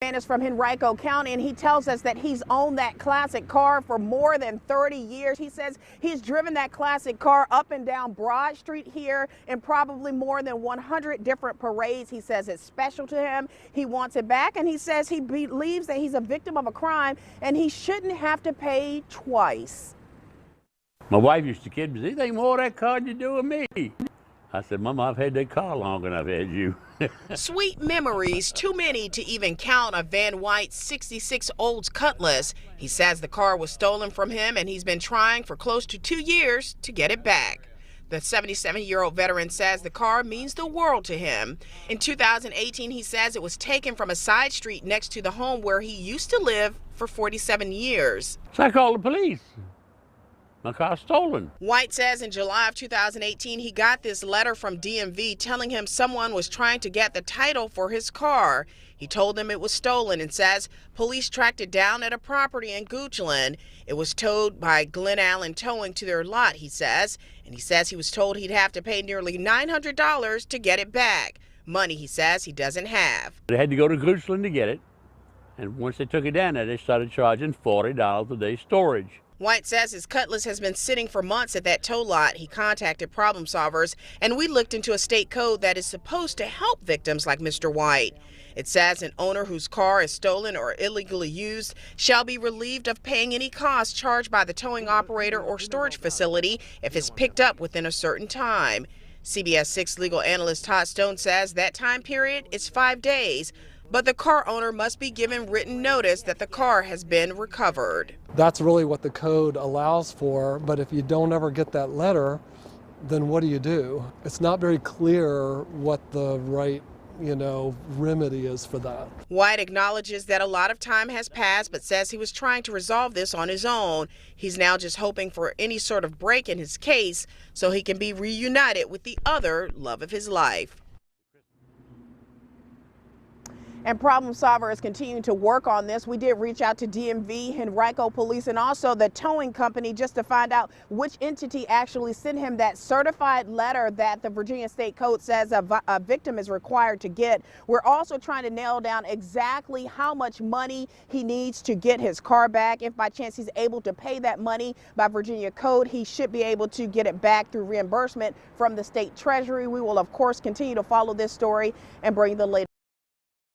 Is from Henrico County, and he tells us that he's owned that classic car for more than 30 years. He says he's driven that classic car up and down Broad Street here in probably more than 100 different parades. He says it's special to him. He wants it back, and he says he believes that he's a victim of a crime and he shouldn't have to pay twice. My wife used to kid me, anything more of that car than you do with me? I said, Mama, I've had that car longer than I've had you. Sweet memories, too many to even count on Van White's 66 Olds Cutlass. He says the car was stolen from him and he's been trying for close to 2 years to get it back. The 77-year-old veteran says the car means the world to him. In 2018, he says it was taken from a side street next to the home where he used to live for 47 years. So I called the police. My car's stolen. White says in July of 2018, he got this letter from DMV telling him someone was trying to get the title for his car. He told them it was stolen and says police tracked it down at a property in Goochland. It was towed by Glen Allen Towing to their lot, he says. And he says he was told he'd have to pay nearly $900 to get it back. Money, he says, he doesn't have. They had to go to Goochland to get it. And once they took it down there, they started charging $40 a day storage. White says his Cutlass has been sitting for months at that tow lot. He contacted Problem Solvers, and we looked into a state code that is supposed to help victims like Mr. White. It says an owner whose car is stolen or illegally used shall be relieved of paying any costs charged by the towing operator or storage facility if it's picked up within a certain time. CBS 6 legal analyst Todd Stone says that time period is 5 days. But the car owner must be given written notice that the car has been recovered. That's really what the code allows for, but if you don't ever get that letter, then what do? It's not very clear what the right, remedy is for that. White acknowledges that a lot of time has passed, but says he was trying to resolve this on his own. He's now just hoping for any sort of break in his case so he can be reunited with the other love of his life. And Problem Solver is continuing to work on this. We did reach out to DMV, Henrico Police, and also the towing company just to find out which entity actually sent him that certified letter that the Virginia State Code says a victim is required to get. We're also trying to nail down exactly how much money he needs to get his car back. If by chance he's able to pay that money by Virginia Code, he should be able to get it back through reimbursement from the state treasury. We will, of course, continue to follow this story and bring the latest.